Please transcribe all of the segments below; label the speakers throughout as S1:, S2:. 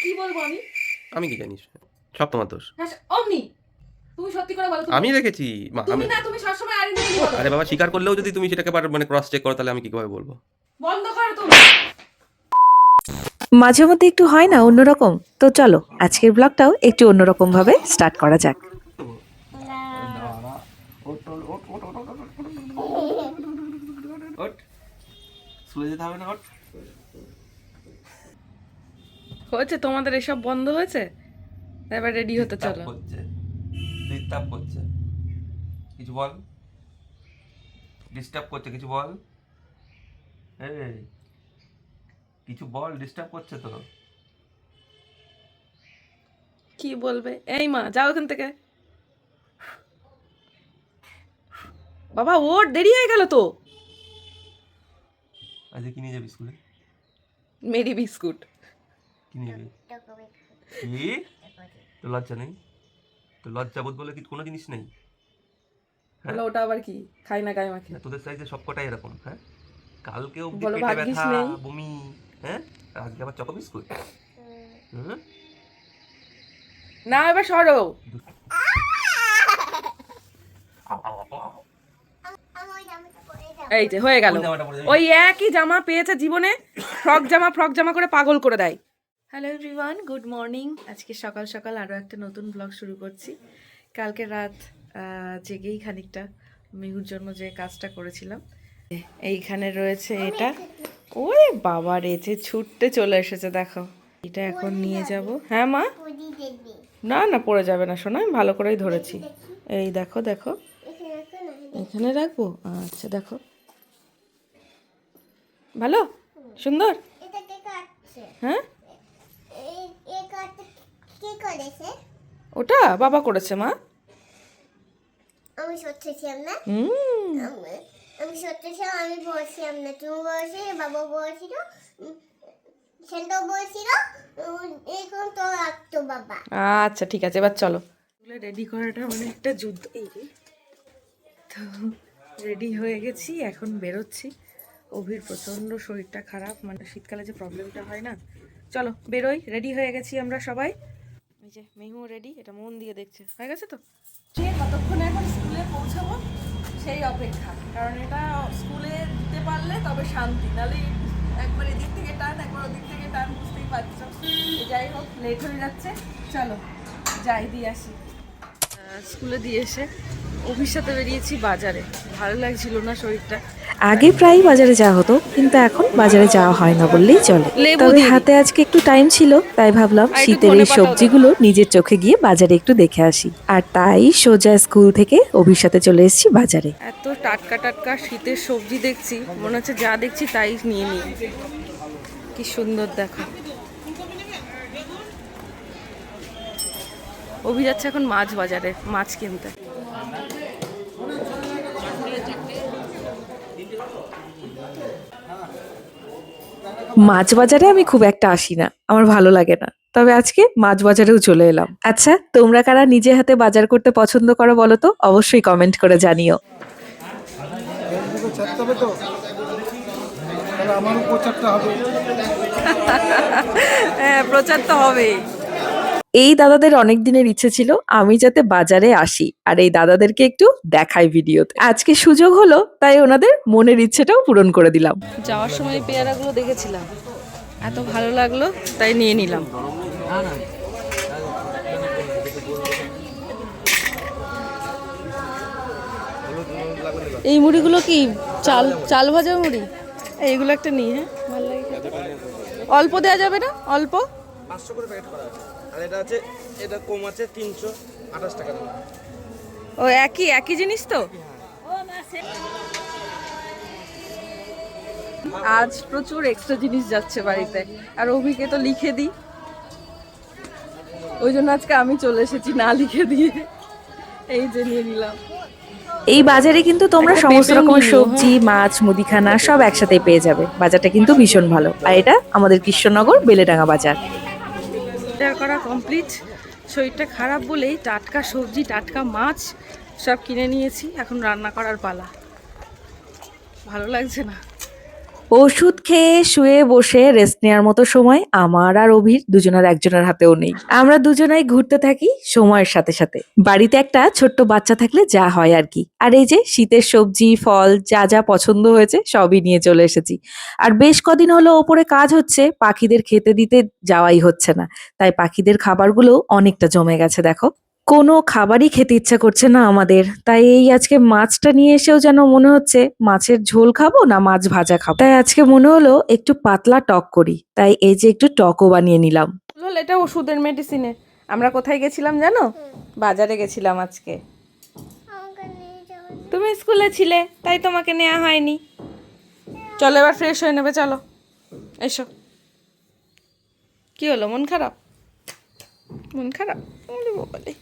S1: কি বলবো আমি?
S2: আমি কি জানিস? সব তোমার দোষ।
S1: হ্যাঁ, অমনি। তুমি সত্যি করে বলো,
S2: আমি রেখেছি।
S1: তুমি না, তুমি সবসময় আড়ি নিয়ে বলো।
S2: আরে বাবা, স্বীকার করলেও যদি তুমি সেটাকে মানে ক্রস চেক করো, তাহলে আমি কিভাবে বলবো?
S1: বন্ধ করো তুমি।
S3: মাঝে মধ্যে একটু হয় না অন্যরকম? তো চলো আজকের ব্লগটাও একটু অন্যরকম ভাবে স্টার্ট করা যাক।
S1: হয়েছে তোমাদের এসব বন্ধ হয়েছে? এবার রেডি হতে চলো।
S2: ডিস্টার্ব করছে, কিছু বল। ডিস্টার্ব করছে, কিছু বল। এই কিছু বল, ডিস্টার্ব করছে তো।
S1: কি বলবে? এই মা, যাও এখান থেকে। বাবা ওর দেরি হয়ে গেল তো।
S2: আজকে কি নিয়ে যাবি স্কুলে?
S1: Mary biscuit.
S2: কি নিয়ে যাবি? কি? তো লজ্জা নেই? তো লজ্জা বোধ বলে কি কোনো জিনিস নেই?
S1: বলো ওটা আবার কি? খাই না গায়ে মাখি।
S2: তোদের সাইজে সব কটাই এরকম, হ্যাঁ? কালকে অব্দি
S1: বলো
S2: পেটে
S1: ভাগ্যিস
S2: ব্যথা,
S1: নেই।
S2: বমি, হ্যাঁ? আর আজকে আবার চকো বিস্কুট। হুম?
S1: না এবার সরো। এই যে হয়ে গেল।
S2: কোন জামাটা পরে যাবি?
S1: ওই একই জামা পেয়েছে জীবনে, ফ্রক জামা করে পাগল করে দেয়। Hello everyone, good morning. আজকে সকাল সকাল আরও একটা নতুন ব্লগ শুরু করছি। কালকে রাত জেগেই খানিকটা মিহুর জন্য যে কাজটা করেছিলাম, এইখানে রয়েছে এটা। ওরে বাবা রে, যে ছুটতে চলে এসেছে দেখো। এটা এখন নিয়ে যাব। হ্যাঁ মা, না না পড়ে যাবে না সোনা, আমি ভালো করেই ধরেছি। এই দেখো দেখো, এখানে রাখবো। আচ্ছা দেখো, ভালো সুন্দর। হ্যাঁ ওটা বাবা করেছে মা।
S4: আমি সত্যি ছিলাম না,
S1: হুম,
S4: আমি সত্যি ছিলাম, আমি বলছিলাম না, তুমি বলছি, বাবা বলছিল, সেটাও বলছিল, এরকম তো রাখতো বাবা।
S1: আচ্ছা ঠিক আছে, এবার চলো। রেডি করাটা মানে একটা যুদ্ধ। এই রে, তো রেডি হয়ে গেছি, এখন বেরোচ্ছি। অভির প্রচণ্ড শরীরটা খারাপ, মানে শীতকালে যে প্রবলেমটা হয় না। চলো বেরোই, রেডি হয়ে গেছি আমরা সবাই। এই যে মেহু রেডি, এটা মন দিয়ে দেখছে। হয়ে গেছে তো? কতক্ষণে এখন স্কুলে পৌঁছাবো সেই অপেক্ষা, কারণ এটা স্কুলে দিতে পারলে তবে শান্তি, নাহলে একবার এদিক থেকে টান একবার ওদিক থেকে টান, বুঝতেই পারছো। যাই হোক, লেট হয়ে যাচ্ছে, চলো যাই দিয়ে আসি। স্কুলে দিয়ে এসে অভির সাথে বেরিয়েছি বাজারে। ভালো লাগছিল না শরীরটা।
S3: আগে প্রায় বাজারে যাওয়া হতো, কিন্তু এখন বাজারে যাওয়া হয় না বললেই চলে।
S1: লেবু
S3: তবে
S1: দিয়ে
S3: হাতে আজকে একটু টাইম ছিল, তাই ভাবলাম
S1: আর একটু
S3: শীতের এই
S1: ধনেপাতাও দাও।
S3: সবজিগুলো নিজের চোখে গিয়ে বাজারে একটু দেখে আসি। আর তাই সোজা স্কুল থেকে অভির সাথে চলে এসেছি বাজারে।
S1: এত টাটকা টাটকা শীতের সবজি দেখছি, মনে হচ্ছে যা দেখছি তাই নিয়ে নিই। কি সুন্দর দেখো। অভি যাচ্ছে এখন মাছ বাজারে মাছ কিনতে।
S3: মাছ বাজারে আমি খুব একটা আসি না, আমার ভালো লাগে না। তবে আজকে মাছ বাজারেও চলে এলাম। আচ্ছা, তোমরা কারা নিজে হাতে বাজার করতে পছন্দ করো বলো তো? অবশ্যই কমেন্ট করে জানিও।
S5: চারতে হবে তো, তাহলে আমারও প্রচারটা হবে।
S1: হ্যাঁ, প্রচার তো হবেই।
S3: এই দাদাদের অনেক দিনের ইচ্ছে ছিল আমি যাতে বাজারে আসি আর এই দাদাদেরকে একটু দেখাই ভিডিওতে। আজকে সুযোগ হলো, তাই ওনাদের মনের ইচ্ছেটাও পূরণ করে দিলাম।
S1: যাওয়ার সময় পেয়ারাগুলো দেখেছিলাম, এত ভালো লাগলো তাই নিয়ে নিলাম। এই মুড়িগুলো কি চাল চাল ভাজা মুড়ি? এইগুলো একটা নিই। হ্যাঁ ভালো লাগে খেতে। অল্প দেওয়া যাবে না? অল্প
S6: 500 করে প্যাকেট করা আছে, আর এটা আছে, এটা কম আছে 328 টাকা দাম।
S1: ও একই একই জিনিস তো। আজ প্রচুর এক্সট্রা জিনিস যাচ্ছে বাড়িতে, আর অভিকে তো লিখে দিই, ওই জন্য আজকে আমি চলে এসেছি না লিখে দিয়ে। এই যে নিয়ে নিলাম।
S3: এই বাজারে কিন্তু তোমরা
S1: একটা
S3: সমস্ত
S1: পেঁপেও
S3: রকমের
S1: নিয়ে নিও,
S3: সবজি, মাছ, মুদিখানা সব একসাথে পেয়ে যাবে। বাজারটা কিন্তু ভীষণ ভালো। আর এটা আমাদের কৃষ্ণনগর বেলেডাঙ্গা বাজার।
S1: শেয়ার করা কমপ্লিট। শরীরটা খারাপ বলেই টাটকা সবজি টাটকা মাছ সব কিনে নিয়েছি, এখন রান্না করার পালা। ভালো লাগছে না,
S3: ওষুধ খেয়ে শুয়ে বসে রেস্ট নেওয়ার মতো সময় আমার আর অভির দুজনের একজনের হাতেও নেই। আমরা দুজনাই ঘুরতে থাকি সময়ের সাথে সাথে। বাড়িতে একটা ছোট্ট বাচ্চা থাকলে যা হয় আর কি। আর এই যে শীতের সবজি ফল যা যা পছন্দ হয়েছে সবই নিয়ে চলে এসেছি। আর বেশ কদিন হলো ওপরে কাজ হচ্ছে, পাখিদের খেতে দিতে যাওয়াই হচ্ছে না, তাই পাখিদের খাবারগুলো অনেকটা জমে গেছে দেখো। কোনো খাবারই খেতে ইচ্ছা করছে না আমাদের, তাই এই আজকে মাছটা নিয়ে এসেও যেন মনে হচ্ছে মাছের ঝোল খাবো না মাছ ভাজা খাবো। তাই আজকে মনে হলো একটু পাতলা টক করি, তাই এই যে একটু টকও বানিয়ে নিলাম।
S1: বল, এটা ওষুধের মেডিসিনে। আমরা কোথায় গেছিলাম জানো? বাজারে গেছিলাম আজকে।
S4: আমাকে নিয়ে যাও।
S1: তুমি স্কুলে ছিলে তাই তোমাকে নেওয়া হয়নি। চলো এবার ফ্রেশ হয়ে নেবে, চলো এসো। কি হলো, মন খারাপ? মন খারাপ? ওলে বাবালে,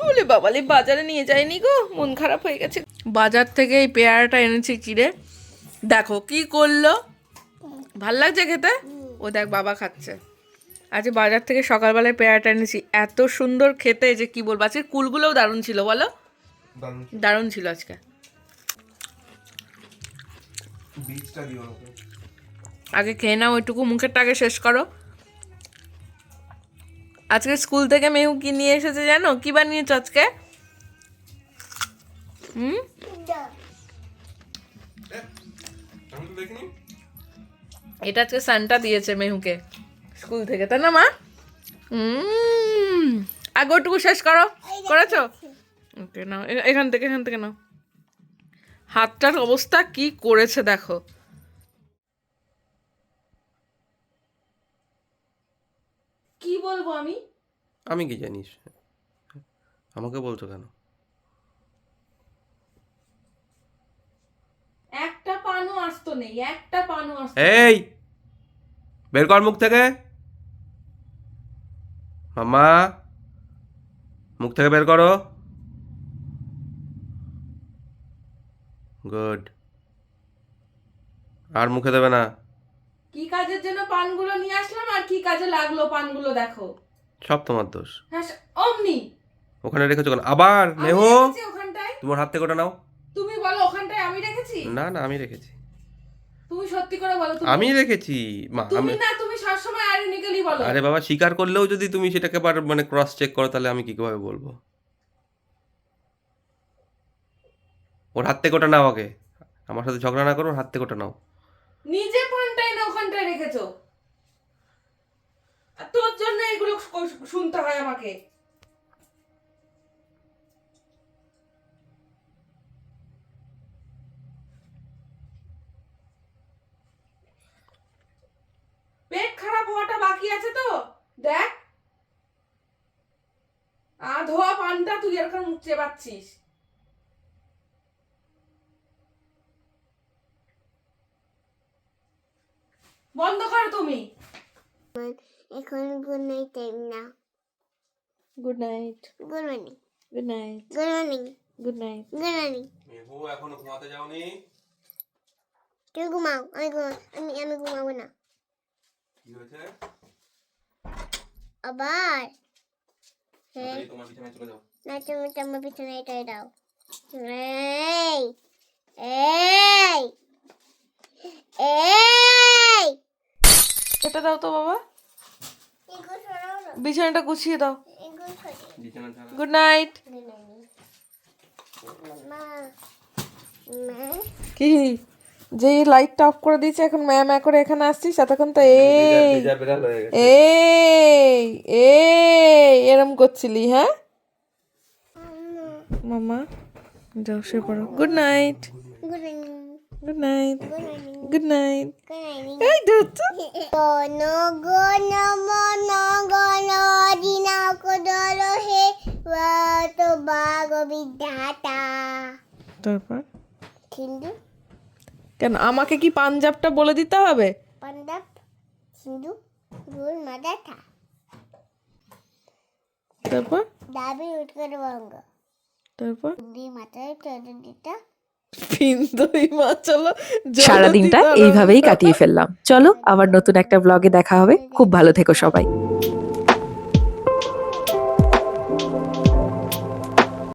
S1: ওলে বাবালে, বাজারে নিয়ে যায়নি গো, মন খারাপ হয়ে গেছে। বাজার থেকে এই পেয়ারাটা এনেছি কিরে, দেখো কি করলো। ভাল লাগছে খেতে? ও দেখ বাবা খাচ্ছে। আজ বাজার থেকে সকালবেলায় পেয়ারাটা এনেছি, এত সুন্দর খেতে যে কি বলবো। আজকে কুলগুলোও দারুণ ছিল, বলো দারুণ ছিল আজকে।
S2: বীজটা দিও না।
S1: আগে খেয়ে নাও, ওইটুকু মুখেরটা আগে শেষ করো। আজকে স্কুল থেকে মেহু কি নিয়ে এসেছে জানো? কি বানিয়েছো আজকে?
S2: আমি তো দেখিনি।
S1: এটা আজকে সানটা দিয়েছে মেহুকে স্কুল থেকে, তাই না মা? আগে ওইটুকু শেষ করো। করেছো? ওকে নাও, এখান থেকে নাও। হাতটার অবস্থা কি করেছে দেখো। কি বলবো আমি?
S2: আমি কি জানিস, আমাকে বলছো কেন?
S1: একটা পানও আসতো নেই, একটা পানও আসতো।
S2: এই বের কর মুখ থেকে, মাম্মা মুখ থেকে বের করো। গুড। আর মুখে দেবে না।
S1: কি কাজের জন্য পানগুলো নিয়ে আসলাম আর কি কাজে লাগলো পানগুলো দেখো।
S2: সব তোমার দোষ।
S1: হ্যাঁ অমনি
S2: ওখানে রেখেছো কেন আবার?
S1: আমি
S2: মেহু
S1: রেখেছি ওখানটায়।
S2: তোমার হাত থেকে ওটা নাও।
S1: তুমি বলো ওখানটায় আমি রেখেছি?
S2: না না, আমি রেখেছি।
S1: তুমি সত্যি করে বলো।
S2: আমি রেখেছি মা। আমি
S1: তুমি না, তুমি সবসময় আইরনিক্যালি বলো।
S2: আরে বাবা, স্বীকার করলেও যদি তুমি সেটাকে আবার মানে ক্রস চেক করো তাহলে আমি কি কিভাবে বলবো? ওর হাত থেকে ওটা নাও আগে। আমার সাথে ঝগড়া না করো, ওর হাত থেকে ওটা নাও।
S1: নিজে পানটাই না ওখানটায় রেখেছো, আর তোর জন্য এগুলো শুনতে হয় আমাকে। পেট খারাপ হওয়াটা বাকি আছে তো দেখ। ধোয়া পানটা তুই এরকম মুখ চেবাচ্ছিস। বন্ধ করো তুমি।
S4: এখন গুড নাইট টাইম না।
S1: Good night.
S4: Good morning.
S1: Good night.
S4: Good morning.
S1: Good night.
S4: Good morning.
S2: Mehu এখনো ঘুমাতে যাওনি?
S4: তুমি ঘুমাও, আমি ঘুমাবো না।
S2: কি হয়েছে?
S4: আবার হ্যাঁ,
S2: তাড়াতাড়ি তোমার বিছানায় চলে যাও।
S4: না তুমি তোমার পিছনে এটাই দাও। এই এই এই
S1: এটা দাও তো বাবা,
S4: এগুলো সরাও না,
S1: বিছানাটা গুছিয়ে দাও।
S4: এগুলো সরিয়ে
S2: বিছানা ছাড়া।
S1: Good night.
S4: মা মা
S1: কি যে লাইটটা অফ করে দিয়েছে, এখন ম্যা ম্যা করে এখানে আসছিস, এতক্ষণ তো এই
S2: ভেজা বেড়াল হয়ে গেছে।
S1: এই এই এরম করছিলি? হ্যাঁ মামা, যাও শুয়ে পড়ো। Good night.
S4: Good morning.
S1: Good night.
S4: Good morning.
S1: Good night.
S4: Good morning.
S1: এই ধরছো?
S4: গণ গণ মন গণ দিনাকদল হে বাত বাগ বিধাতা।
S1: তারপর
S4: হিন্দু
S1: কেন আমাকে কি পাঞ্জাবটা বলে দিতে হবে?
S4: পাঞ্জাব হিন্দু গুল মাদাথা
S1: তারপর
S4: দাবি উৎকর বঙ্গ
S1: তারপর
S4: দি মাতায় তোদের দিতা।
S1: পিন্দই মা, চলো
S3: সারাদিনটা এইভাবেই কাটিয়ে ফেললাম। চলো আবার নতুন একটা ব্লগে দেখা হবে। খুব ভালো থেকো সবাই।